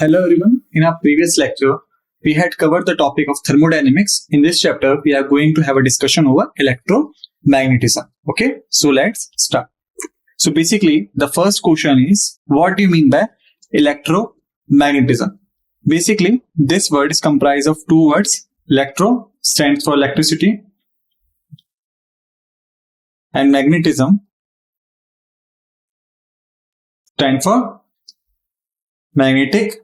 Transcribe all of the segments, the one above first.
Hello everyone. In our previous lecture, we had covered the topic of thermodynamics. In this chapter, we are going to have a discussion over electromagnetism. Okay, so let's start. So basically, the first question is, what do you mean by electromagnetism? Basically, this word is comprised of two words. Electro stands for electricity and magnetism stands for magnetic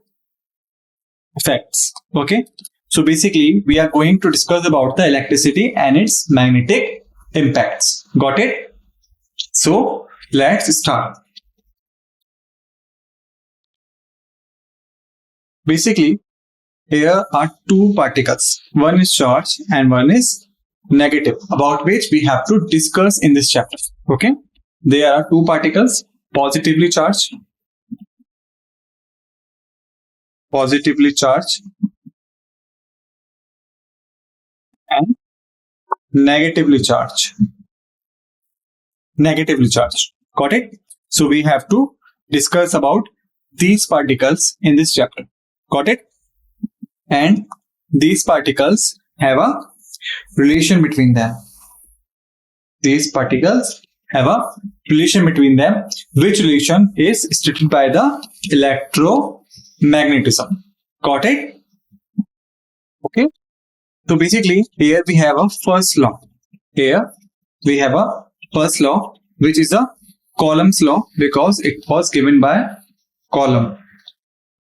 effects. Okay, so basically we are going to discuss about the electricity and its magnetic impacts. Got it? So let's start. Basically, here are two particles. One is charged and one is negative, about which we have to discuss in this chapter. Okay, there are two particles, positively charged and negatively charged. Got it? So we have to discuss about these particles in this chapter. Got it? And these particles have a relation between them. Which relation is stated by the electromagnetism. Got it? Okay. So basically, here we have a first law. Which is a Coulomb's law, because it was given by Coulomb.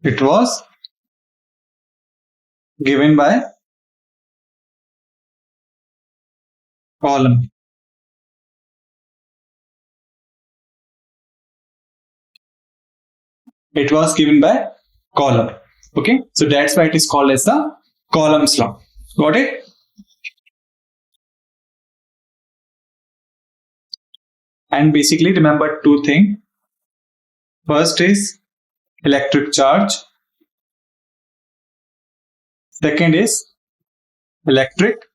It was given by Coulomb. Okay, so that's why it is called as the Coulomb's law. Got it? And basically remember two things. First is electric charge. Second is electric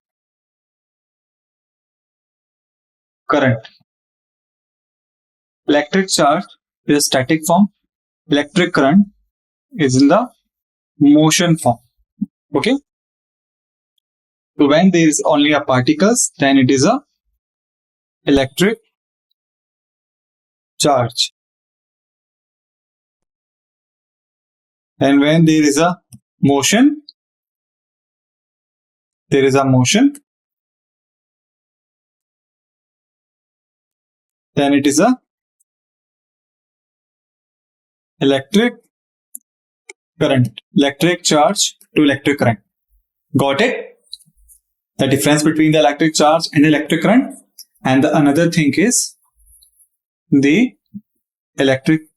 current. Electric charge is a static form. Electric current is in the motion form. Okay. So when there is only a particles, then it is a electric charge. And when there is a motion, then it is a electric current. Electric charge to electric current. Got it? The difference between the electric charge and the electric current. And the another thing is the electric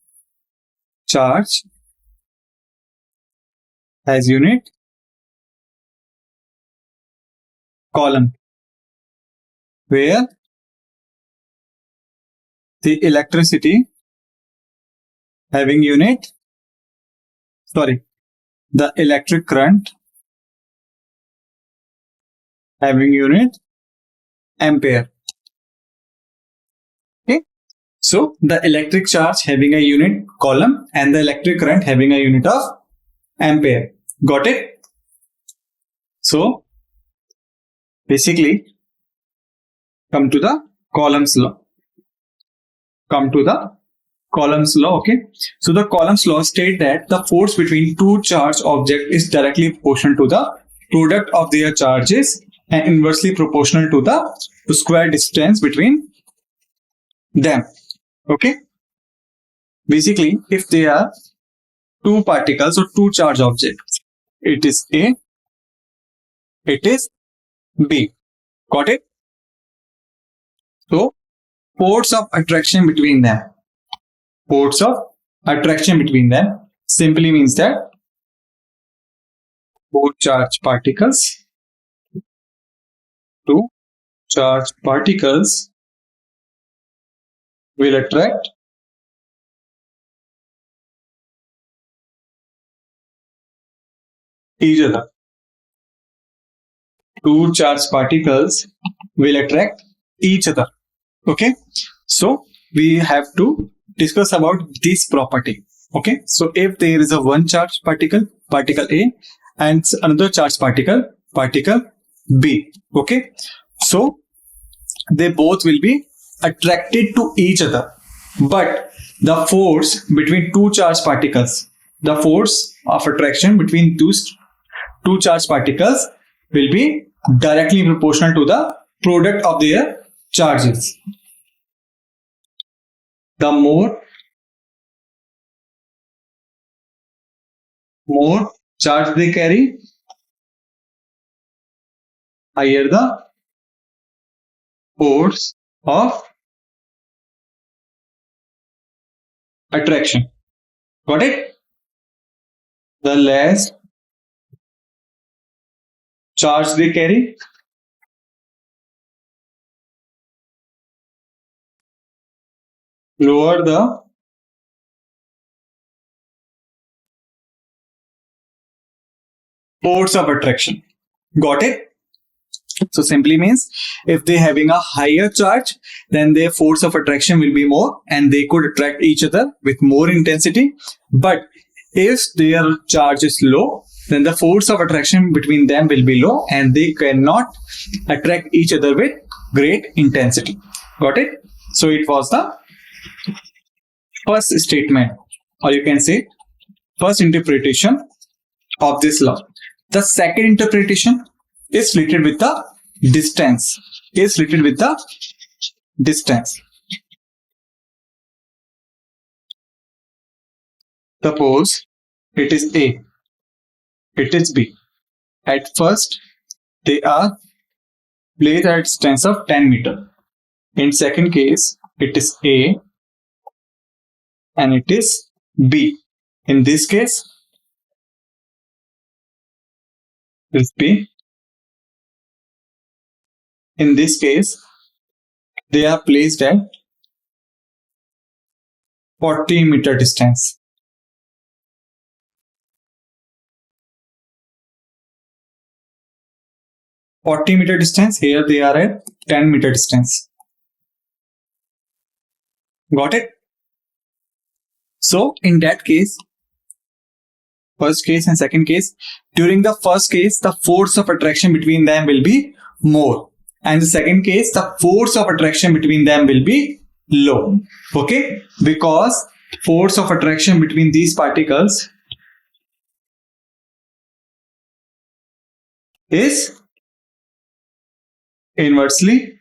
charge has unit Coulomb, where the electricity having unit, the electric current having unit ampere. Okay, so the electric charge having a unit Coulomb and the electric current having a unit of ampere. Got it? So basically, come to the Coulomb's law. Okay. So the Coulomb's law states that the force between two charged objects is directly proportional to the product of their charges and inversely proportional to the square distance between them. Okay. Basically, if there are two particles or two charged objects, it is A, it is B. Got it? So force of attraction between them simply means that two charged particles will attract each other. Two charged particles will attract each other. Okay, so we have to discuss about this property. Okay, so if there is a one charge particle, particle A, and another charge particle, particle B. Okay, so they both will be attracted to each other, but the force between two charged particles, the force of attraction between those two charged particles will be directly proportional to the product of their charges. The more charge they carry, higher the force of attraction. Got it? The less charge they carry, lower the force of attraction. Got it? So simply means if they having a higher charge, then their force of attraction will be more and they could attract each other with more intensity. But if their charge is low, then the force of attraction between them will be low and they cannot attract each other with great intensity. Got it? So it was the first statement, or you can say first interpretation of this law. The second interpretation is related with the distance. Suppose it is A, it is B. At first, they are placed at a distance of 10 meter. In second case, it is A and it is B. In this case, it is B. In this case, they are placed at 40 meter distance. 40 meter distance, here they are at 10 meter distance. Got it? So in that case, first case and second case, during the first case, the force of attraction between them will be more. And the second case, the force of attraction between them will be low. Okay? Because force of attraction between these particles is inversely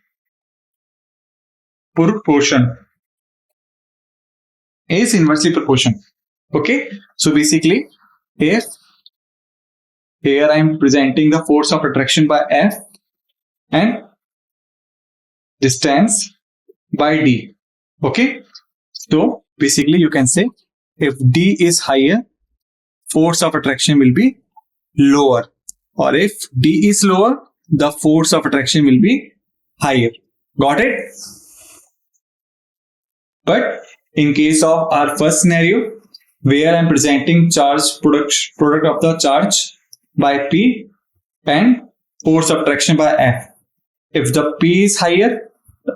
proportional. Okay? So basically, if here I am presenting the force of attraction by F and distance by D. Okay? So basically you can say if D is higher, force of attraction will be lower. Or if D is lower, the force of attraction will be higher. Got it? But in case of our first scenario, where I am presenting charge product of the charge by P and force of attraction by F. If the P is higher,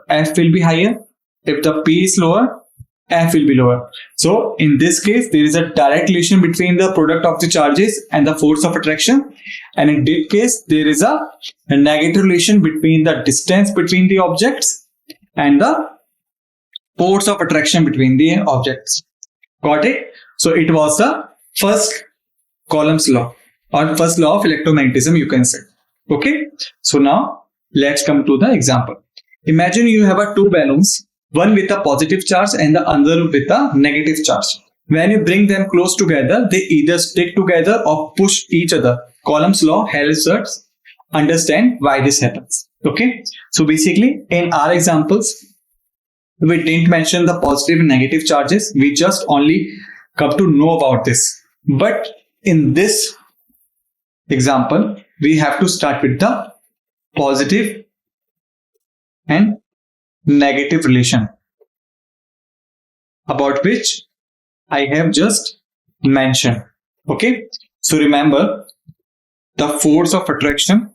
F will be higher. If the P is lower, F will be lower. So in this case, there is a direct relation between the product of the charges and the force of attraction. And in this case, there is a negative relation between the distance between the objects and the force of attraction between the objects. Got it? So it was the first Coulomb's law or first law of electromagnetism, you can say. Okay? So now let's come to the example. Imagine you have two balloons, one with a positive charge and the other with a negative charge. When you bring them close together, they either stick together or push each other. Coulomb's law helps us understand why this happens. Okay? So basically, in our examples, we didn't mention the positive and negative charges. We just only come to know about this. But in this example, we have to start with the positive and negative relation, about which I have just mentioned. Okay, so remember the force of attraction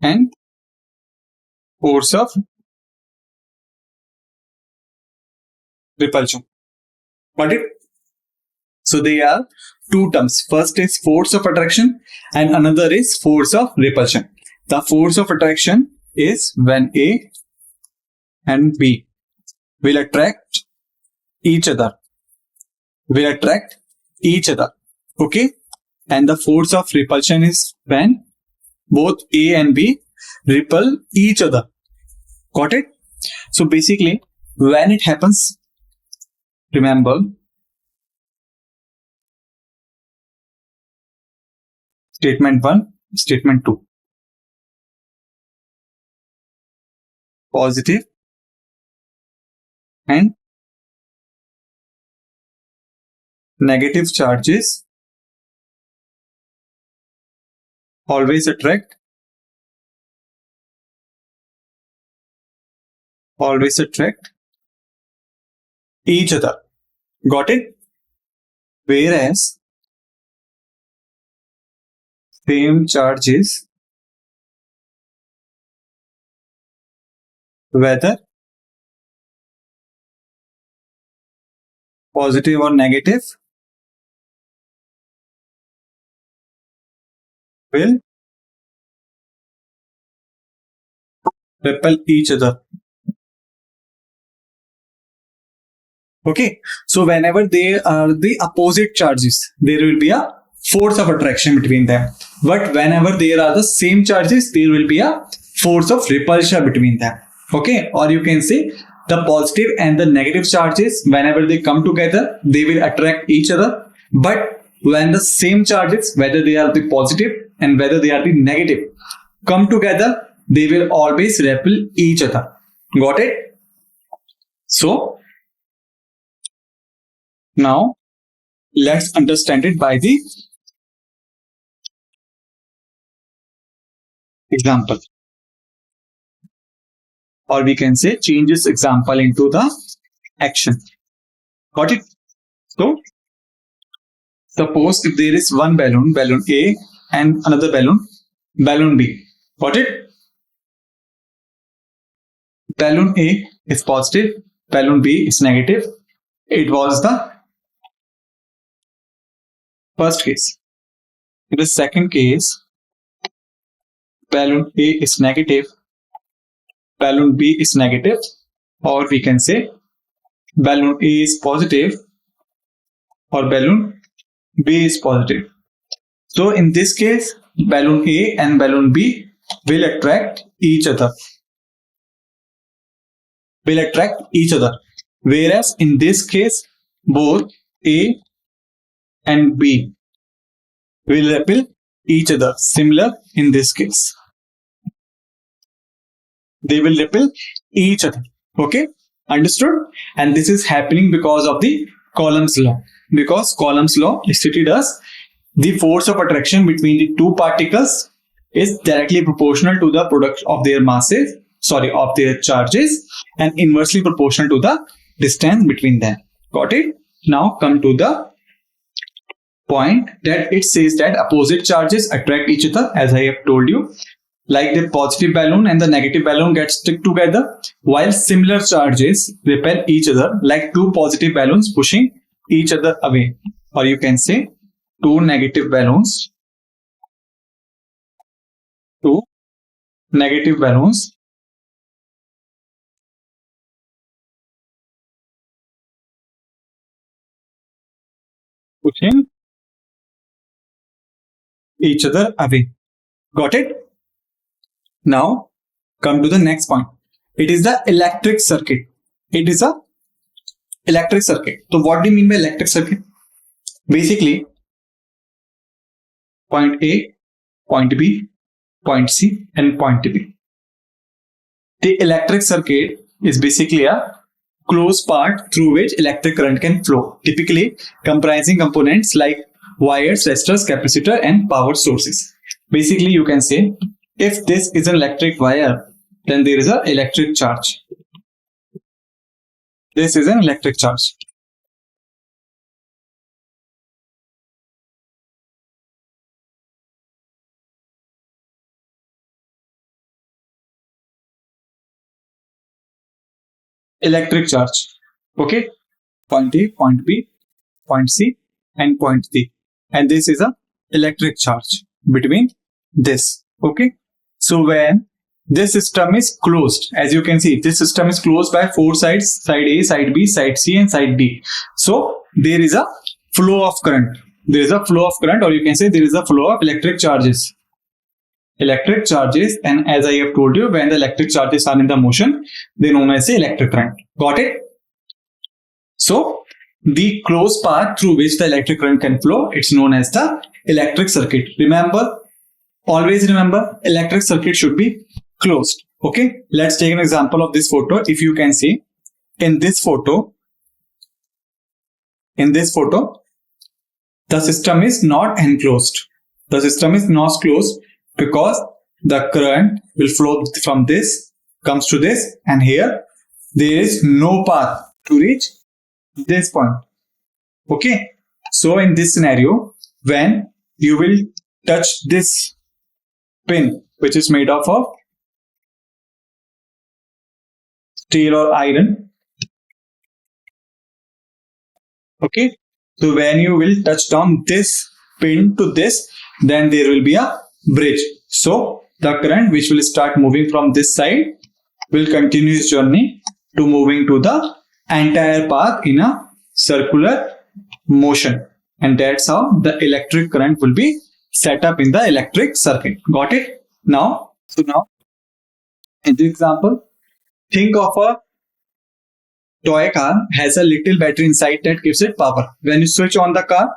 and force of repulsion. Got it? So they are two terms. First is force of attraction and another is force of repulsion. The force of attraction is when A and B will attract each other. Okay? And the force of repulsion is when both A and B repel each other. Got it? So basically, when it happens, remember, statement 1, statement 2. Positive and negative charges always attract each other. Got it? Whereas same charges, whether positive or negative, will repel each other. Okay, so whenever they are the opposite charges, there will be a force of attraction between them. But whenever there are the same charges, there will be a force of repulsion between them. Okay, or you can say the positive and the negative charges, whenever they come together, they will attract each other. But when the same charges, whether they are the positive and whether they are the negative, come together, they will always repel each other. Got it? So now let's understand it by the example, or we can say change this example into the action. Got it? So suppose if there is one balloon A, and another balloon B. Got it? Balloon A is positive, balloon B is negative. It was the first case. In the second case, balloon A is negative, balloon B is negative, or we can say balloon A is positive or balloon B is positive. So in this case, balloon A and balloon B will attract each other. Whereas in this case, both A and B will repel each other. Similar in this case, they will repel each other. Okay, understood? And this is happening because of the Coulomb's law. Because Coulomb's law stated as the force of attraction between the two particles is directly proportional to the product of their masses, of their charges, and inversely proportional to the distance between them. Got it? Now come to the point that it says that opposite charges attract each other, as I have told you. Like the positive balloon and the negative balloon get stick together, while similar charges repel each other, like two positive balloons pushing each other away. Or you can say two negative balloons pushing each other away. Got it? Now come to the next point. It is the electric circuit. So what do you mean by electric circuit? Basically, point A, point B, point C, and point B. The electric circuit is basically a closed part through which electric current can flow, typically comprising components like wires, resistors, capacitor, and power sources. Basically, you can say if this is an electric wire, then there is an electric charge. This is an electric charge. Electric charge. Okay. point A, point B, point C, and point D. And this is a electric charge between this. Okay. So when this system is closed, as you can see, this system is closed by four sides: side A, side B, side C, and side D. So there is a flow of current. There is a flow of current, or you can say there is a flow of electric charges. Electric charges, and as I have told you, when the electric charges are in the motion, they known as the electric current. Got it? So the closed path through which the electric current can flow, it's known as the electric circuit. Remember, always remember, electric circuit should be closed. Okay, let's take an example of this photo. If you can see in this photo, the system is not enclosed. The system is not closed because the current will flow from this, comes to this, and here there is no path to reach this point. Okay, so in this scenario, when you will touch this pin, which is made up of steel or iron, okay, so when you will touch down this pin to this, then there will be a bridge. So the current which will start moving from this side will continue its journey to moving to the entire path in a circular motion, and that's how the electric current will be set up in the electric circuit. Got it? Now in this example, think of a toy car has a little battery inside that gives it power. When you switch on the car,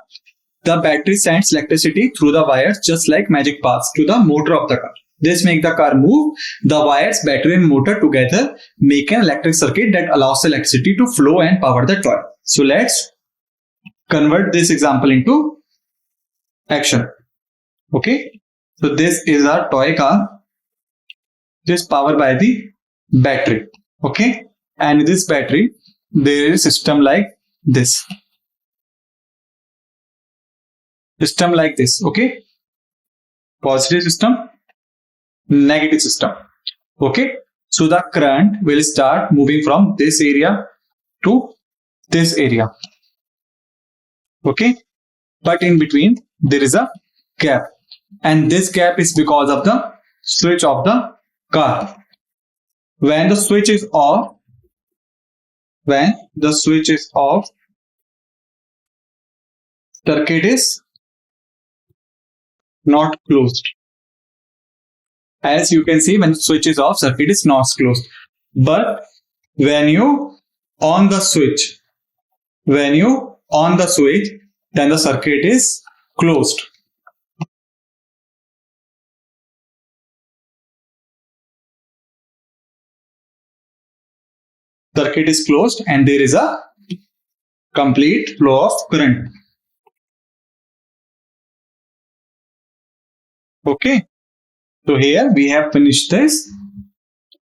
the battery sends electricity through the wires just like magic paths to the motor of the car. This makes the car move. The wires, battery and motor together make an electric circuit that allows the electricity to flow and power the toy. So let's convert this example into action. Okay, so this is our toy car. This is powered by the battery. Okay, and in this battery there is a system like this. Okay, positive system, negative system. Okay, so the current will start moving from this area to this area. Okay, but in between there is a gap, and this gap is because of the switch of the car. When the switch is off, circuit is not closed. As you can see, when the switch is off, circuit is not closed. But when you on the switch, then the circuit is closed. Circuit is closed and there is a complete flow of current. Okay, so here we have finished this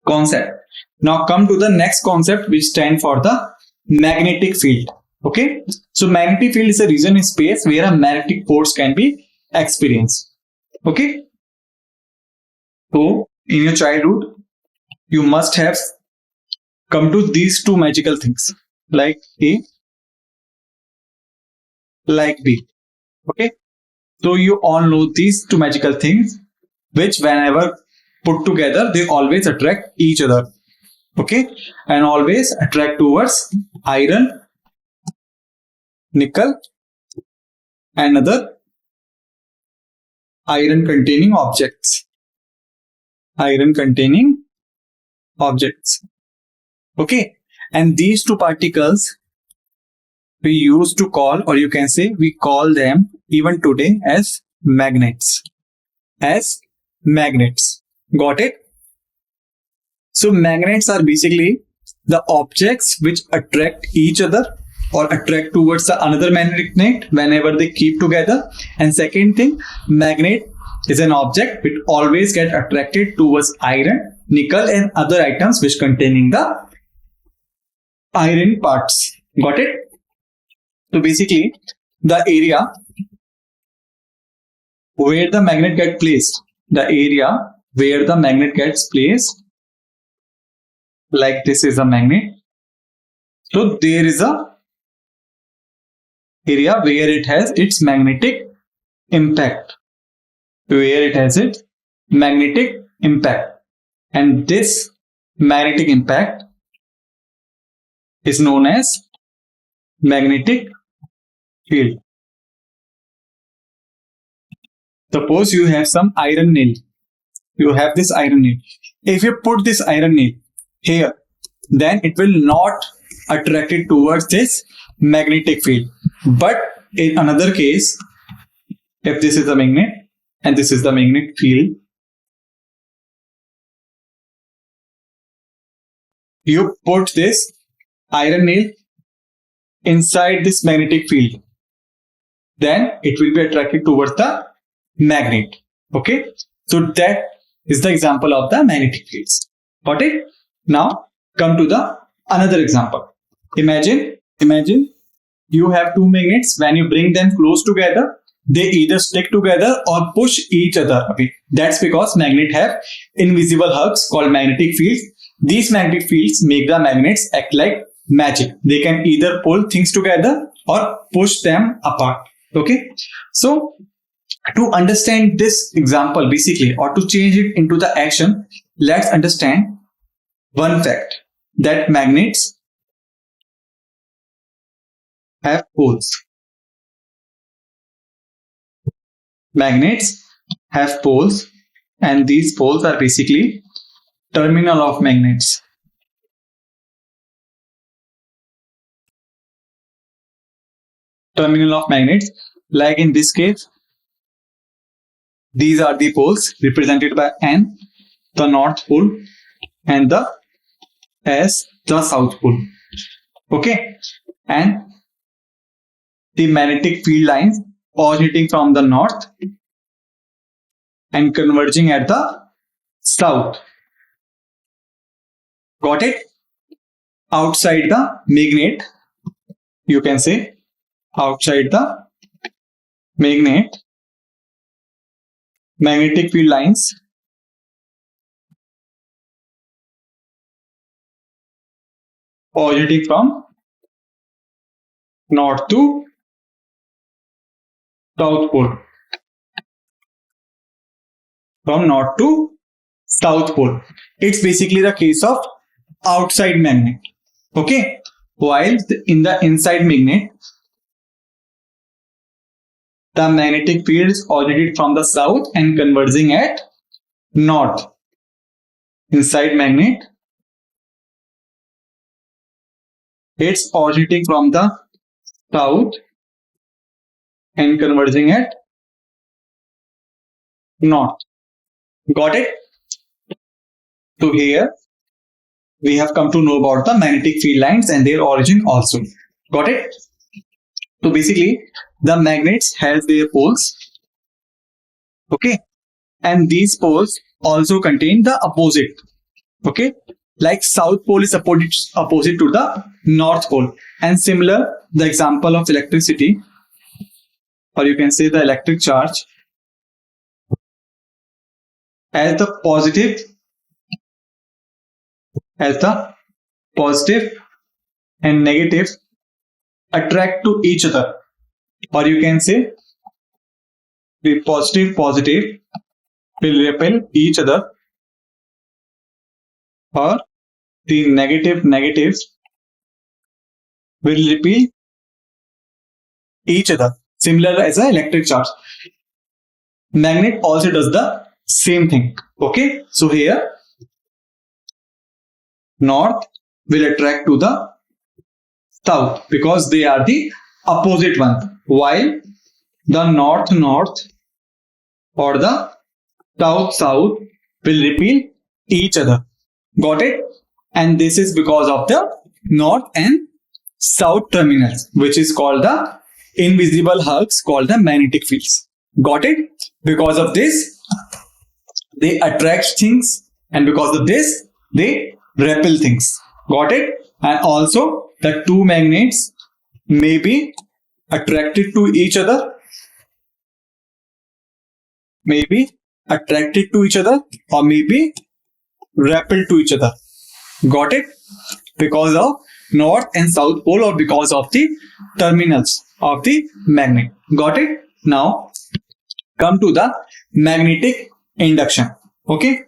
concept. Now come to the next concept, which stands for the magnetic field. Okay, so magnetic field is a region in space where a magnetic force can be experienced. Okay, so in your childhood you must have come to these two magical things, like A, like B. Okay, so you all know these two magical things, which whenever put together they always attract each other. Okay, and always attract towards iron, nickel, and other iron containing objects. Okay, and these two particles we used to call, or you can say we call them even today as magnets. Got it? So magnets are basically the objects which attract each other or attract towards another magnet whenever they keep together. And second thing, magnet is an object which always get attracted towards iron, nickel, and other items which containing the iron parts. Got it? So basically, the area where the magnet gets placed, like this is a magnet. So there is a area where it has its magnetic impact. Where it has its magnetic impact. And this magnetic impact is known as magnetic field. Suppose you have some iron nail. You have this iron nail. If you put this iron nail here, then it will not attract it towards this magnetic field. But in another case, if this is the magnet and this is the magnetic field, you put this iron nail inside this magnetic field, then it will be attracted towards the magnet. Okay, so that is the example of the magnetic fields. Got it? Now come to the another example. Imagine you have two magnets. When you bring them close together, they either stick together or push each other away. That's because magnets have invisible hooks called magnetic fields. These magnetic fields make the magnets act like magic. They can either pull things together or push them apart. Okay, so to understand this example basically, or to change it into the action, let's understand one fact, that magnets have poles. Magnets have poles, and these poles are basically terminal of magnets. Terminal of magnets, like in this case, these are the poles represented by N, the north pole, and the S, the south pole. Okay, and the magnetic field lines originating from the north and converging at the south. Got it? Outside the magnet, you can say outside the magnet, magnetic field lines originating from north to south pole. From north to south pole. It's basically the case of outside magnet. Okay. While in the inside magnet, the magnetic field is originated from the south and converging at north. Inside magnet, it's originating from the south and converging at north. Got it? So here we have come to know about the magnetic field lines and their origin also. Got it? So basically the magnets has their poles. Okay, and these poles also contain the opposite. Okay, like south pole is opposite to the north pole, and similar the example of electricity, or you can say the electric charge, as the positive and negative attract to each other, or you can say the positive will repel each other, or the negative will repel each other, similar as an electric charge. Magnet also does the same thing. Okay, so here north will attract to the south because they are the opposite one, while the north or the south will repel each other. Got it? And this is because of the north and south terminals, which is called the invisible hooks called the magnetic fields. Got it? Because of this, they attract things, and because of this, they repel things. Got it? And also the two magnets may be attracted to each other, or maybe repelled to each other. Got it? Because of north and south pole or because of the terminals of the magnet. Got it? Now come to the magnetic induction. Okay.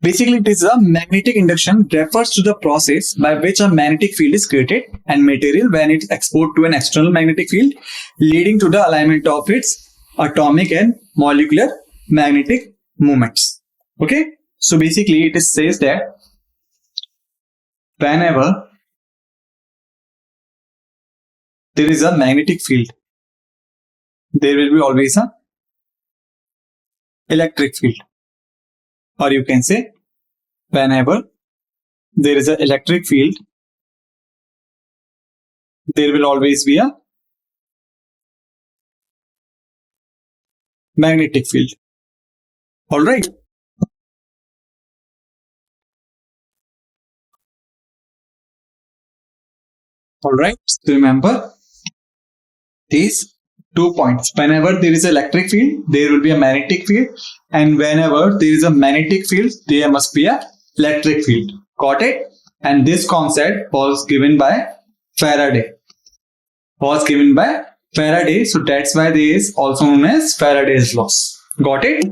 Basically, it is a magnetic induction refers to the process by which a magnetic field is created and material when it is exposed to an external magnetic field, leading to the alignment of its atomic and molecular magnetic moments. Okay, so basically it says that whenever there is a magnetic field, there will be always a electric field, or you can say whenever there is an electric field, there will always be a magnetic field. All right. All right. So remember these 2 points. Whenever there is an electric field, there will be a magnetic field, and whenever there is a magnetic field, there must be a electric field. Got it? And this concept was given by Faraday. So that's why there is also known as Faraday's laws. Got it?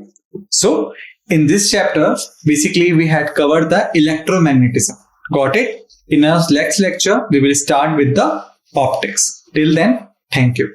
So in this chapter, basically we had covered the electromagnetism. Got it? In our next lecture, we will start with the optics. Till then, thank you.